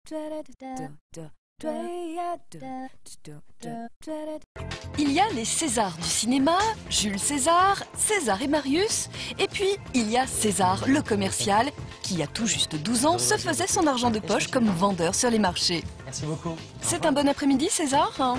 Il y a les Césars du cinéma, Jules César, César et Marius, et puis il y a César, le commercial, qui il y a tout juste 12 ans se faisait son argent de poche comme vendeur sur les marchés. Merci beaucoup. C'est un bon après-midi, César?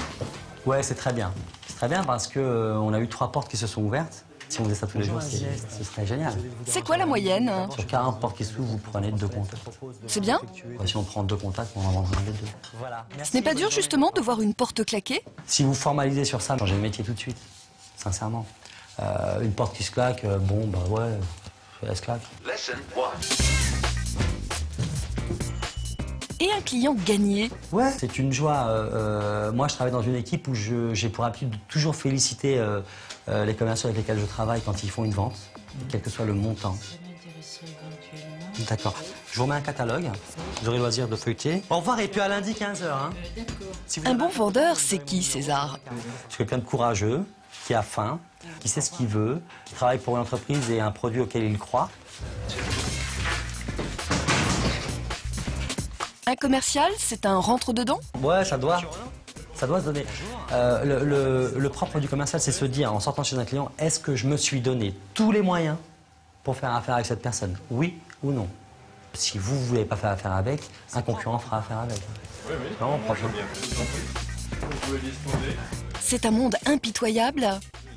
Ouais, c'est très bien. C'est très bien parce qu'on a eu 3 portes qui se sont ouvertes. Si on faisait ça tous les jours, ce serait génial. C'est quoi la moyenne? Sur 40 portes qui s'ouvrent, vous prenez 2 contacts. C'est bien? Si on prend 2 contacts, on en vendra les 2. Voilà. Ce n'est pas dur justement de voir une porte claquer? Si vous formalisez sur ça, changez de métier tout de suite, sincèrement. Une porte qui se claque, bon, bah ouais, elle se claque. Et un client gagné? Ouais, c'est une joie. Moi, je travaille dans une équipe où j'ai pour habitude de toujours féliciter les commerciaux avec lesquels je travaille quand ils font une vente, quel que soit le montant. D'accord. Je vous remets un catalogue. Vous aurez le loisir de feuilleter. Au revoir et puis à lundi 15h. Hein. Un bon vendeur, c'est qui, César? C'est quelqu'un de courageux, qui a faim, qui sait ce qu'il veut, qui travaille pour une entreprise et un produit auquel il croit. Un commercial, c'est un rentre-dedans? Ouais, ça doit se donner. Le propre du commercial, c'est se dire, en sortant chez un client, est-ce que je me suis donné tous les moyens pour faire affaire avec cette personne? Oui ou non? Si vous ne voulez pas faire affaire avec, un concurrent fera affaire avec. Oui, oui. Non, franchement. C'est un monde impitoyable.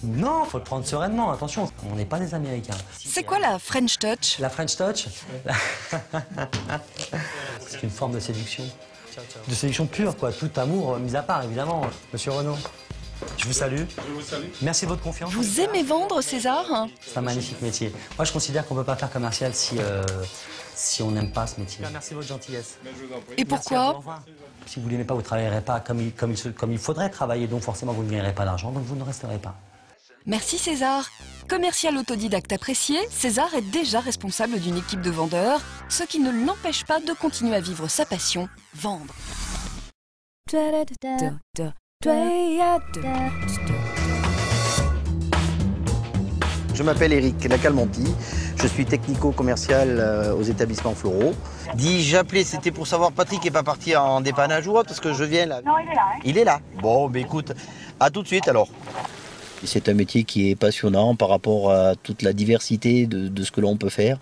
Non, faut le prendre sereinement, attention, on n'est pas des Américains. C'est quoi la French Touch? La French Touch, c'est une forme de séduction. De séduction pure, quoi, tout amour mis à part, évidemment. Monsieur Renaud, je vous salue. Je vous salue. Merci de votre confiance. Vous aimez vendre, César? C'est un magnifique métier. Moi, je considère qu'on ne peut pas faire commercial si on n'aime pas ce métier. Merci de votre gentillesse. Mais je vous en prie. Et pourquoi? Au revoir. Si vous ne l'aimez pas, vous ne travaillerez pas comme il faudrait travailler, donc forcément vous ne gagnerez pas d'argent, donc vous ne resterez pas. Merci César. Commercial autodidacte apprécié, César est déjà responsable d'une équipe de vendeurs, ce qui ne l'empêche pas de continuer à vivre sa passion, vendre. Je m'appelle Eric Lacalmonti, je suis technico-commercial aux établissements floraux. Dis, j'appelais, c'était pour savoir, Patrick n'est pas parti en dépannage ou autre, parce que je viens là. Non, il est là. Hein. Il est là. Bon, ben écoute, à tout de suite alors. C'est un métier qui est passionnant par rapport à toute la diversité de ce que l'on peut faire.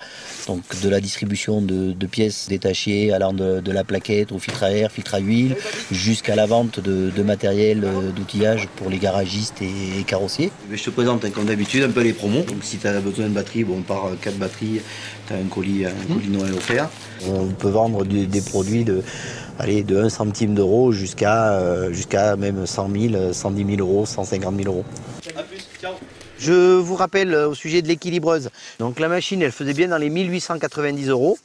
Donc de la distribution de pièces détachées allant de la plaquette au filtre à air, filtre à huile, jusqu'à la vente de matériel d'outillage pour les garagistes et carrossiers. Je te présente comme d'habitude un peu les promos. Donc si tu as besoin de batterie, bon, par 4 batteries, tu as un colis Noël offert. On peut vendre des produits de 1 centime d'euro jusqu'à même 100 000, 110 000 euros, 150 000 euros. A plus, ciao. Je vous rappelle au sujet de l'équilibreuse. Donc la machine, elle faisait bien dans les 1890 euros.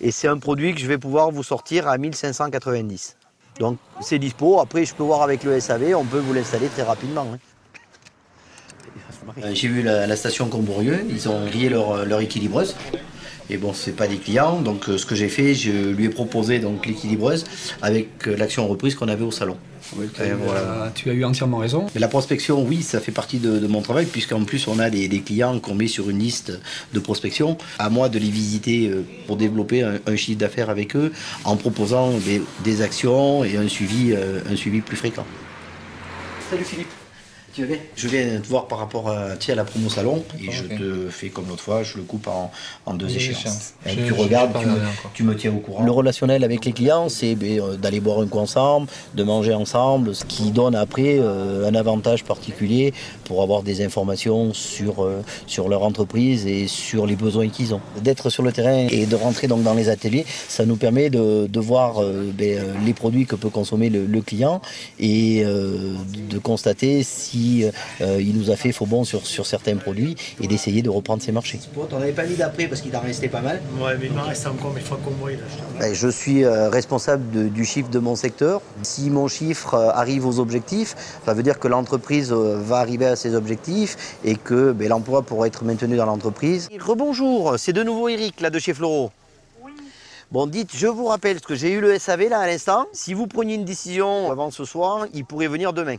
Et c'est un produit que je vais pouvoir vous sortir à 1590. Donc c'est dispo. Après, je peux voir avec le SAV, on peut vous l'installer très rapidement. J'ai vu la station Comborieux, ils ont grillé leur équilibreuse. Et bon, c'est pas des clients, donc ce que j'ai fait, je lui ai proposé donc l'équilibreuse avec l'action reprise qu'on avait au salon. Oui, tu as eu entièrement raison. Mais la prospection, oui, ça fait partie de mon travail, puisqu'en plus on a des clients qu'on met sur une liste de prospection. À moi de les visiter pour développer un chiffre d'affaires avec eux, en proposant des actions et un suivi plus fréquent. Salut Philippe. Tu vas bien ? Je viens te voir par rapport à la promo salon et je te fais comme l'autre fois, je le coupe en 2 échéances. Tu regardes, tu me tiens au courant. Le relationnel avec les clients, c'est d'aller boire un coup ensemble, de manger ensemble, ce qui donne après un avantage particulier pour avoir des informations sur leur entreprise et sur les besoins qu'ils ont. D'être sur le terrain et de rentrer donc dans les ateliers, ça nous permet de voir les produits que peut consommer le client et de constater si il nous a fait faux bon sur certains produits et d'essayer de reprendre ces marchés. On n'avait pas mis d'après parce qu'il en restait pas mal. Ouais, mais il m'en reste encore, mais il faut qu'on voie là. Je suis responsable du chiffre de mon secteur. Si mon chiffre arrive aux objectifs, ça veut dire que l'entreprise va arriver à ses objectifs et que l'emploi pourra être maintenu dans l'entreprise. Rebonjour, c'est de nouveau Eric là de chez Floraux. Oui. Bon, dites, je vous rappelle, parce que j'ai eu le SAV là à l'instant, si vous preniez une décision avant ce soir, il pourrait venir demain.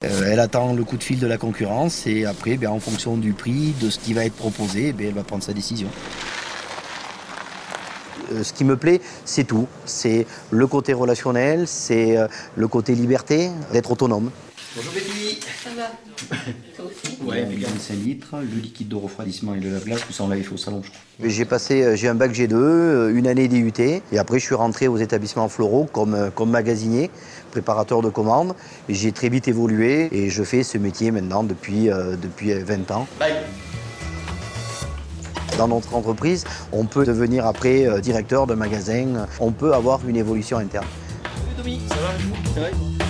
Elle attend le coup de fil de la concurrence et après, en fonction du prix, de ce qui va être proposé, elle va prendre sa décision. Ce qui me plaît, c'est tout. C'est le côté relationnel, c'est le côté liberté, d'être autonome. Bonjour Betty. Ça va? Toi aussi? Ouais, avec 25 litres, le liquide de refroidissement et le lave-glace, tout ça on l'avait fait au salon, je crois. J'ai un bac G2, une année DUT, et après je suis rentré aux établissements floraux comme magasinier, préparateur de commandes. J'ai très vite évolué et je fais ce métier maintenant depuis 20 ans. Bye. Dans notre entreprise, on peut devenir après directeur de magasin, on peut avoir une évolution interne. Salut Tommy, ça va?